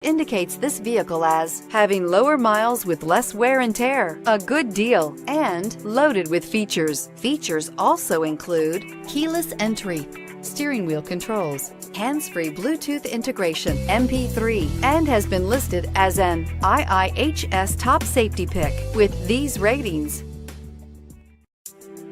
indicates this vehicle as having lower miles with less wear and tear, a good deal, and loaded with features. Features also include keyless entry, steering wheel controls, hands-free Bluetooth integration, MP3, and has been listed as an IIHS top safety pick with these ratings.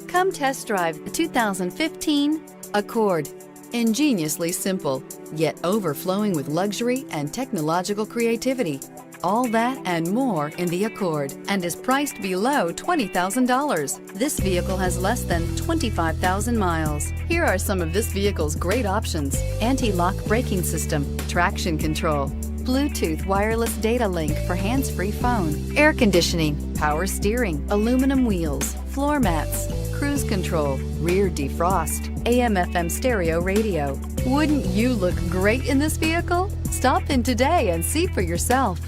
Come test drive the 2015 Accord. Ingeniously simple, yet overflowing with luxury and technological creativity. All that and more in the Accord, and is priced below $20,000. This vehicle has less than 25,000 miles. Here are some of this vehicle's great options: anti-lock braking system, traction control, Bluetooth wireless data link for hands-free phone, air conditioning, power steering, aluminum wheels, floor mats, cruise control, rear defrost, AM/FM stereo radio. Wouldn't you look great in this vehicle? Stop in today and see for yourself.